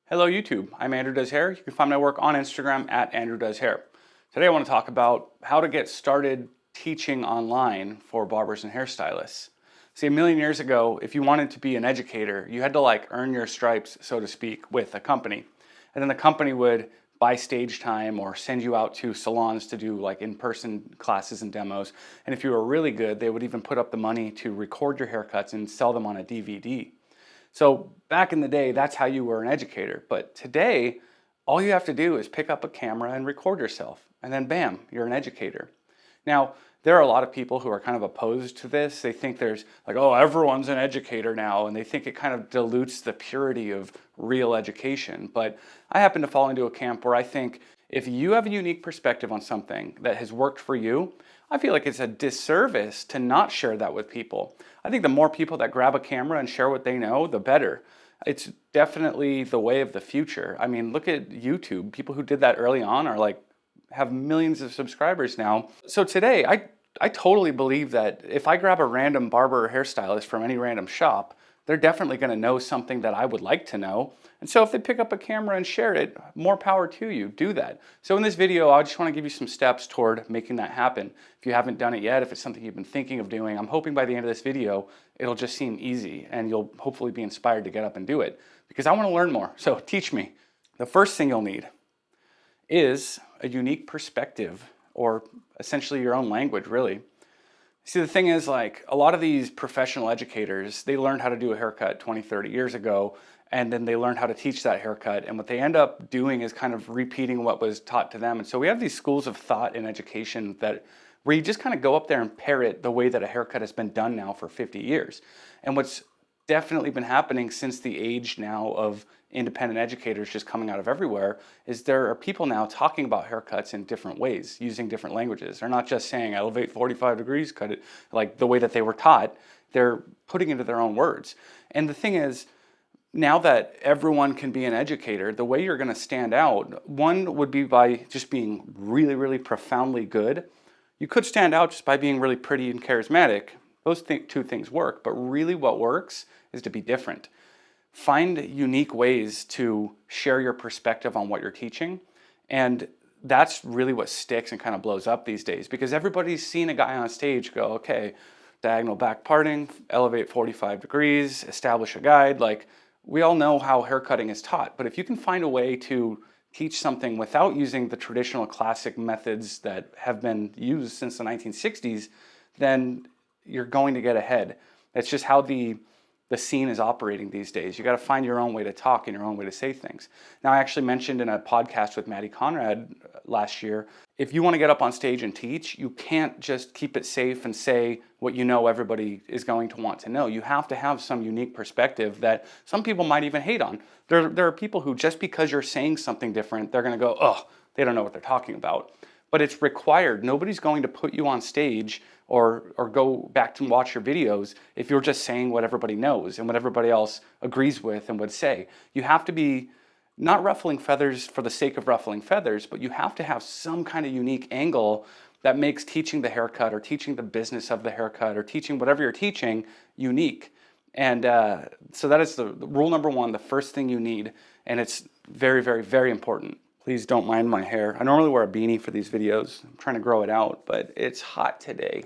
Hello YouTube, I'm Andrew Does Hair. You can find my work on Instagram at Andrew Does Hair. Today I want to talk about how to get started teaching online for barbers and hairstylists. See, a million years ago, if you wanted to be an educator, you had to earn your stripes, so to speak, with a company. And then the company would buy stage time or send you out to salons to do in-person classes and demos. And if you were really good, they would even put up the money to record your haircuts and sell them on a DVD. So back in the day, that's how you were an educator. But today, all you have to do is pick up a camera and record yourself. And then bam, you're an educator. Now, there are a lot of people who are kind of opposed to this. They think there's oh, everyone's an educator now. And they think it kind of dilutes the purity of real education. But I happen to fall into a camp where I think if you have a unique perspective on something that has worked for you, I feel like it's a disservice to not share that with people. I think the more people that grab a camera and share what they know, the better. It's definitely the way of the future. I mean, look at YouTube. People who did that early on are have millions of subscribers now. So today, I totally believe that if I grab a random barber or hairstylist from any random shop, they're definitely going to know something that I would like to know. And so if they pick up a camera and share it, more power to you, do that. So in this video, I just want to give you some steps toward making that happen. If you haven't done it yet, if it's something you've been thinking of doing, I'm hoping by the end of this video, it'll just seem easy and you'll hopefully be inspired to get up and do it because I want to learn more. So teach me. The first thing you'll need is a unique perspective, or essentially your own language, really. See, the thing is, a lot of these professional educators, they learned how to do a haircut 20, 30 years ago, and then they learned how to teach that haircut. And what they end up doing is kind of repeating what was taught to them. And so we have these schools of thought in education where you just kind of go up there and parrot the way that a haircut has been done now for 50 years. And what's definitely been happening since the age now of independent educators just coming out of everywhere is there are people now talking about haircuts in different ways, using different languages. They're not just saying elevate 45 degrees, cut it like the way that they were taught. They're putting into their own words. And the thing is, now that everyone can be an educator, the way you're going to stand out, one would be by just being really, really profoundly good. You could stand out just by being really pretty and charismatic. Those two things work, but really what works is to be different. Find unique ways to share your perspective on what you're teaching, and that's really what sticks and kind of blows up these days because everybody's seen a guy on stage go, okay, diagonal back parting, elevate 45 degrees, establish a guide. We all know how haircutting is taught, but if you can find a way to teach something without using the traditional classic methods that have been used since the 1960s, then you're going to get ahead. That's just how the scene is operating these days. You got to find your own way to talk and your own way to say things. Now, I actually mentioned in a podcast with Maddie Conrad last year, if you want to get up on stage and teach, you can't just keep it safe and say what you know everybody is going to want to know. You have to have some unique perspective that some people might even hate on. There are people who, just because you're saying something different, they're going to go, oh, they don't know what they're talking about. But it's required. Nobody's going to put you on stage or go back to watch your videos if you're just saying what everybody knows and what everybody else agrees with and would say. You have to be not ruffling feathers for the sake of ruffling feathers, but you have to have some kind of unique angle that makes teaching the haircut or teaching the business of the haircut or teaching whatever you're teaching unique. And so that is the rule number one, the first thing you need, and it's very, very, very important. Please don't mind my hair. I normally wear a beanie for these videos. I'm trying to grow it out, but it's hot today.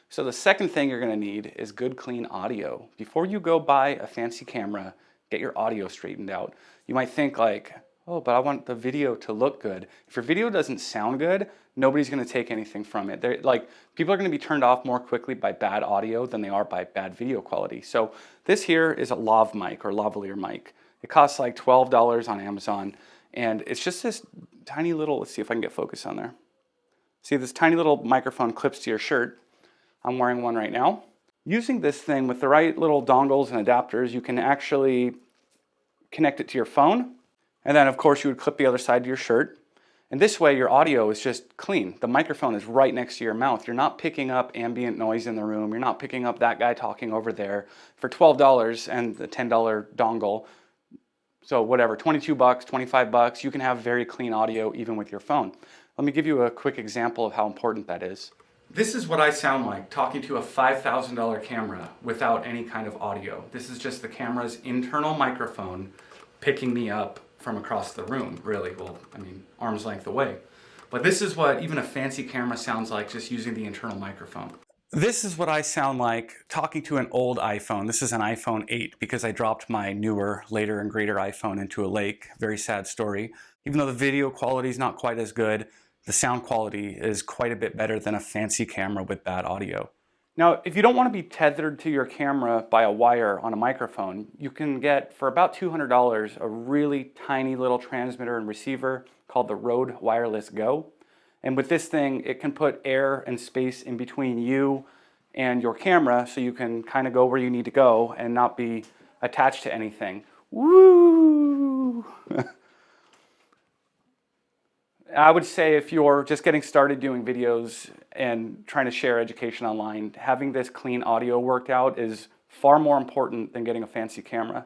So the second thing you're gonna need is good, clean audio. Before you go buy a fancy camera, get your audio straightened out. You might think oh, but I want the video to look good. If your video doesn't sound good, nobody's gonna take anything from it. People are gonna be turned off more quickly by bad audio than they are by bad video quality. So this here is a lav mic or lavalier mic. It costs $12 on Amazon. And it's just this tiny little, let's see if I can get focus on there. See, this tiny little microphone clips to your shirt. I'm wearing one right now. Using this thing with the right little dongles and adapters, you can actually connect it to your phone. And then of course you would clip the other side to your shirt. And this way your audio is just clean. The microphone is right next to your mouth. You're not picking up ambient noise in the room. You're not picking up that guy talking over there. For $12 and the $10 dongle, so whatever, 22 bucks, 25 bucks, you can have very clean audio even with your phone. Let me give you a quick example of how important that is. This is what I sound like talking to a $5,000 camera without any kind of audio. This is just the camera's internal microphone picking me up from across the room, really. Well, I mean, arm's length away. But this is what even a fancy camera sounds like just using the internal microphone. This is what I sound like talking to an old iPhone. This is an iPhone 8 because I dropped my newer, later and greater iPhone into a lake. Very sad story. Even though the video quality is not quite as good, the sound quality is quite a bit better than a fancy camera with bad audio. Now, if you don't want to be tethered to your camera by a wire on a microphone, you can get, for about $200, a really tiny little transmitter and receiver called the Rode Wireless Go. And with this thing, it can put air and space in between you and your camera so you can kind of go where you need to go and not be attached to anything. Woo! I would say if you're just getting started doing videos and trying to share education online, having this clean audio worked out is far more important than getting a fancy camera.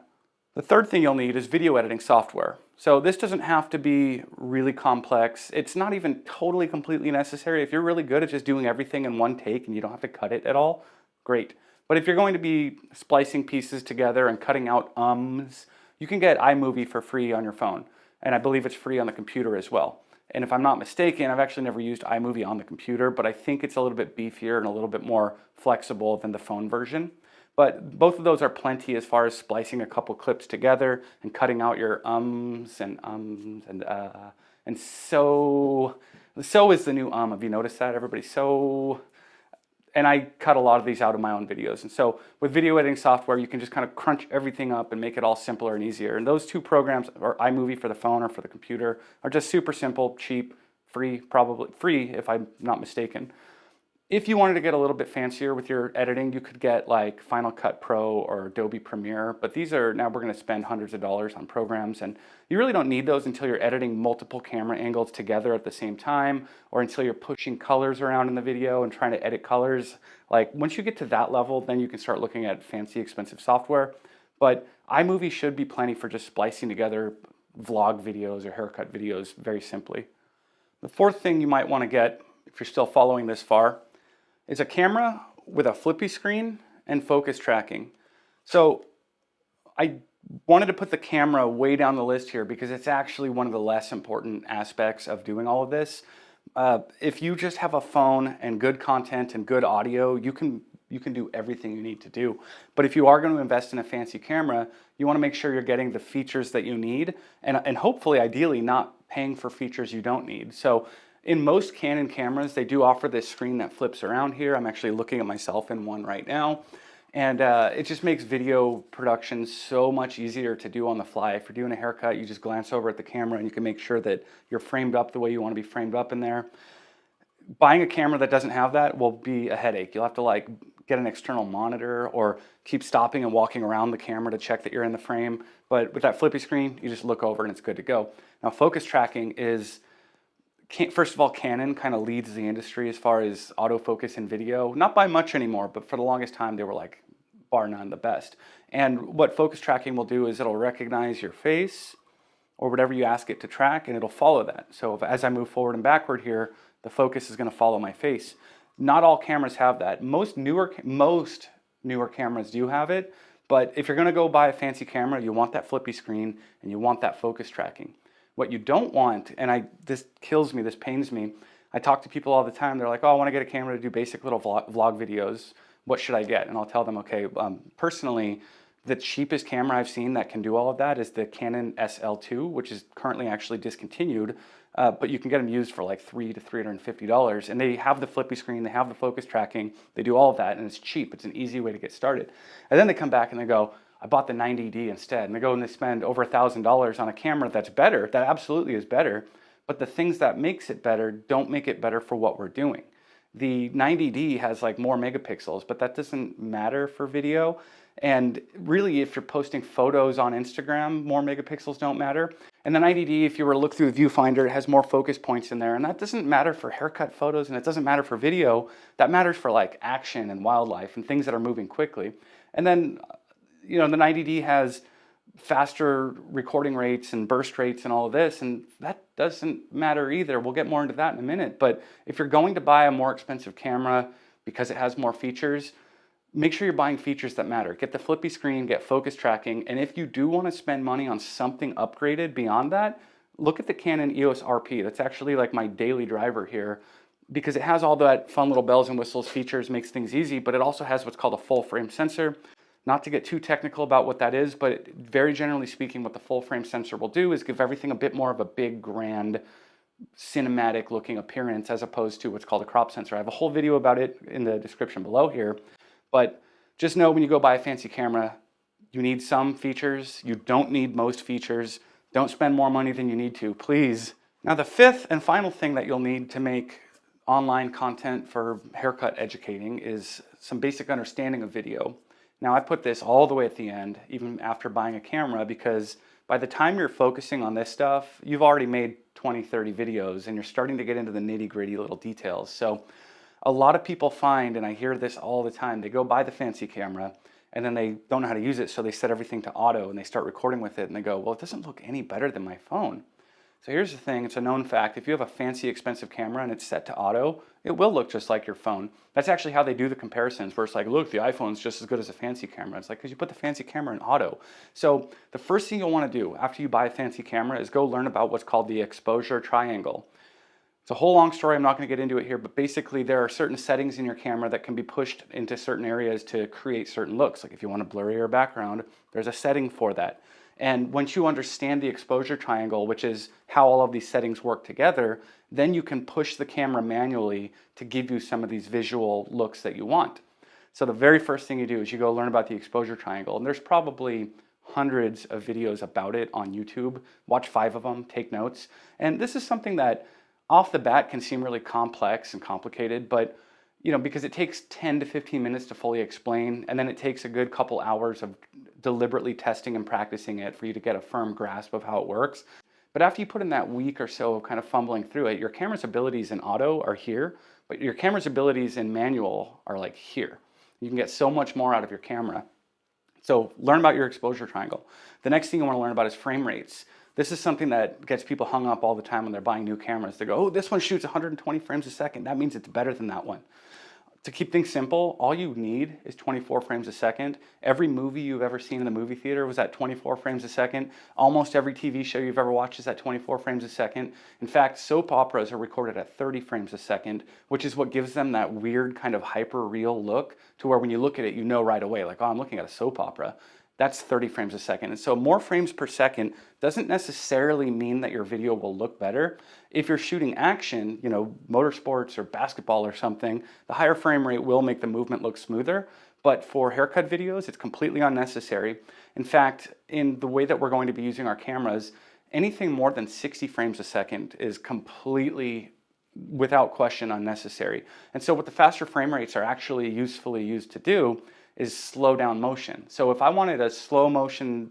The third thing you'll need is video editing software. So this doesn't have to be really complex. It's not even totally completely necessary. If you're really good at just doing everything in one take and you don't have to cut it at all, great. But if you're going to be splicing pieces together and cutting out ums, you can get iMovie for free on your phone. And I believe it's free on the computer as well. And if I'm not mistaken, I've actually never used iMovie on the computer, but I think it's a little bit beefier and a little bit more flexible than the phone version. But both of those are plenty as far as splicing a couple clips together and cutting out your ums and and so is the new Have you noticed that? Everybody so. And I cut a lot of these out of my own videos. And so with video editing software, you can just kind of crunch everything up and make it all simpler and easier. And those two programs, or iMovie for the phone or for the computer, are just super simple, cheap, free, probably free if I'm not mistaken. If you wanted to get a little bit fancier with your editing, you could get like Final Cut Pro or Adobe Premiere, but these are, now we're going to spend hundreds of dollars on programs, and you really don't need those until you're editing multiple camera angles together at the same time, or until you're pushing colors around in the video and trying to edit colors. Like once you get to that level, then you can start looking at fancy, expensive software. But iMovie should be plenty for just splicing together vlog videos or haircut videos very simply. The fourth thing you might want to get, if you're still following this far, is a camera with a flippy screen and focus tracking. So I wanted to put the camera way down the list here because it's actually one of the less important aspects of doing all of this. If you just have a phone and good content and good audio, you can do everything you need to do. But if you are going to invest in a fancy camera, you want to make sure you're getting the features that you need and hopefully, ideally, not paying for features you don't need. So in most Canon cameras, they do offer this screen that flips around here. I'm actually looking at myself in one right now. And it just makes video production so much easier to do on the fly. If you're doing a haircut, you just glance over at the camera and you can make sure that you're framed up the way you want to be framed up in there. Buying a camera that doesn't have that will be a headache. You'll have to like get an external monitor or keep stopping and walking around the camera to check that you're in the frame. But with that flippy screen, you just look over and it's good to go. Now, focus tracking is, first of all, Canon kind of leads the industry as far as autofocus in video. Not by much anymore, but for the longest time, they were like, bar none, the best. And what focus tracking will do is it'll recognize your face or whatever you ask it to track, and it'll follow that. So as I move forward and backward here, the focus is going to follow my face. Not all cameras have that. Most newer cameras do have it, but if you're going to go buy a fancy camera, you want that flippy screen and you want that focus tracking. What you don't want, and this kills me, this pains me, I talk to people all the time, they're like, oh, I want to get a camera to do basic little vlog videos. What should I get? And I'll tell them, okay, personally, the cheapest camera I've seen that can do all of that is the Canon SL2, which is currently actually discontinued, but you can get them used for like $300 to $350. And they have the flippy screen, they have the focus tracking, they do all of that, and it's cheap. It's an easy way to get started. And then they come back and they go, I bought the 90D instead. And they go and they spend over $1,000 on a camera that's better, that absolutely is better, but the things that makes it better don't make it better for what we're doing. The 90D has like more megapixels, but that doesn't matter for video. And really, if you're posting photos on Instagram, more megapixels don't matter. And the 90D, if you were to look through the viewfinder, it has more focus points in there. And that doesn't matter for haircut photos, and it doesn't matter for video. That matters for like action and wildlife and things that are moving quickly. And then, you know, the 90D has faster recording rates and burst rates and all of this, and that doesn't matter either. We'll get more into that in a minute. But if you're going to buy a more expensive camera because it has more features, make sure you're buying features that matter. Get the flippy screen, get focus tracking, and if you do want to spend money on something upgraded beyond that, look at the Canon EOS RP. That's actually like my daily driver here because it has all that fun little bells and whistles features, makes things easy, but it also has what's called a full frame sensor. Not to get too technical about what that is, but very generally speaking, what the full frame sensor will do is give everything a bit more of a big, grand, cinematic looking appearance as opposed to what's called a crop sensor. I have a whole video about it in the description below here, but just know when you go buy a fancy camera, you need some features. You don't need most features. Don't spend more money than you need to, please. Now, the fifth and final thing that you'll need to make online content for haircut educating is some basic understanding of video. Now, I put this all the way at the end, even after buying a camera, because by the time you're focusing on this stuff, you've already made 20, 30 videos, and you're starting to get into the nitty-gritty little details. So a lot of people find, and I hear this all the time, they go buy the fancy camera, and then they don't know how to use it, so they set everything to auto, and they start recording with it, and they go, well, it doesn't look any better than my phone. So here's the thing, it's a known fact, if you have a fancy expensive camera and it's set to auto, it will look just like your phone. That's actually how they do the comparisons, where it's like, look, the iPhone's just as good as a fancy camera. It's like, because you put the fancy camera in auto. So the first thing you'll want to do after you buy a fancy camera is go learn about what's called the exposure triangle. It's a whole long story, I'm not going to get into it here, but basically there are certain settings in your camera that can be pushed into certain areas to create certain looks. Like if you want a blurrier background, there's a setting for that. And once you understand the exposure triangle, which is how all of these settings work together, then you can push the camera manually to give you some of these visual looks that you want. So the very first thing you do is you go learn about the exposure triangle. And there's probably hundreds of videos about it on YouTube. Watch 5 of them, take notes. And this is something that off the bat can seem really complex and complicated, but because it takes 10 to 15 minutes to fully explain, and then it takes a good couple hours of deliberately testing and practicing it for you to get a firm grasp of how it works. But after you put in that week or so of kind of fumbling through it, your camera's abilities in auto are here, but your camera's abilities in manual are like here. You can get so much more out of your camera. So learn about your exposure triangle. The next thing you want to learn about is frame rates. This is something that gets people hung up all the time when they're buying new cameras. They go, oh, this one shoots 120 frames a second. That means it's better than that one. To keep things simple, all you need is 24 frames a second. Every movie you've ever seen in the movie theater was at 24 frames a second. Almost every TV show you've ever watched is at 24 frames a second. In fact, soap operas are recorded at 30 frames a second, which is what gives them that weird kind of hyper-real look to where when you look at it, you know right away, like, oh, I'm looking at a soap opera. That's 30 frames a second. And so more frames per second doesn't necessarily mean that your video will look better. If you're shooting action, motorsports or basketball or something, the higher frame rate will make the movement look smoother. But for haircut videos, it's completely unnecessary. In fact, in the way that we're going to be using our cameras, anything more than 60 frames a second is completely, without question, unnecessary. And so what the faster frame rates are actually usefully used to do is slow down motion. So if I wanted a slow motion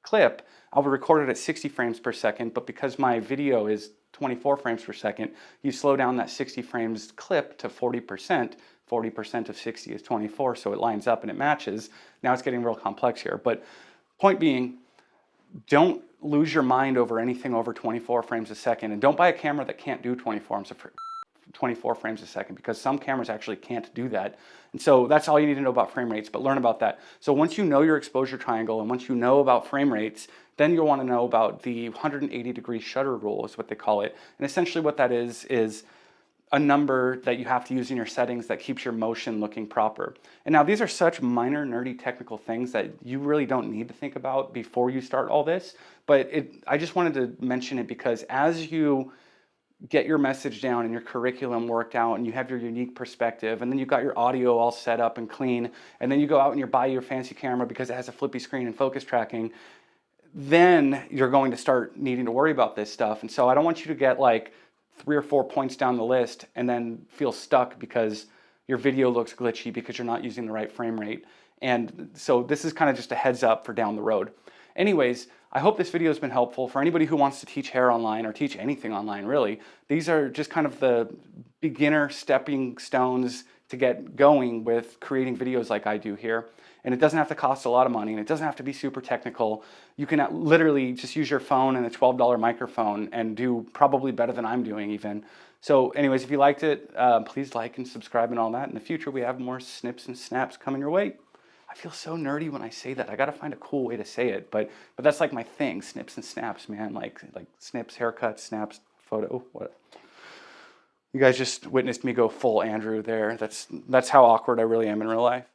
clip, I would record it at 60 frames per second, but because my video is 24 frames per second, you slow down that 60 frames clip to 40%. 40% of 60 is 24, so it lines up and it matches. Now it's getting real complex here, but point being, don't lose your mind over anything over 24 frames a second, and don't buy a camera that can't do 24 frames a second, because some cameras actually can't do that. And so that's all you need to know about frame rates, but learn about that. So once you know your exposure triangle and once you know about frame rates, then you'll want to know about the 180-degree shutter rule is what they call it. And essentially what that is a number that you have to use in your settings that keeps your motion looking proper. And now these are such minor, nerdy, technical things that you really don't need to think about before you start all this. But I just wanted to mention it because as you get your message down and your curriculum worked out and you have your unique perspective and then you've got your audio all set up and clean and then you go out and you buy your fancy camera because it has a flippy screen and focus tracking, then you're going to start needing to worry about this stuff. And so I don't want you to get like 3 or 4 points down the list and then feel stuck because your video looks glitchy because you're not using the right frame rate. And so this is kind of just a heads up for down the road. Anyways, I hope this video has been helpful for anybody who wants to teach hair online or teach anything online, really. These are just kind of the beginner stepping stones to get going with creating videos like I do here. and it doesn't have to cost a lot of money, and it doesn't have to be super technical. You can literally just use your phone and a $12 microphone and do probably better than I'm doing even. So anyways, if you liked it, please like and subscribe and all that. In the future, we have more snips and snaps coming your way. I feel so nerdy when I say that. I got to find a cool way to say it, but that's like my thing, snips and snaps, man. Like snips, haircuts, snaps, photo, what? You guys just witnessed me go full Andrew there. That's how awkward I really am in real life.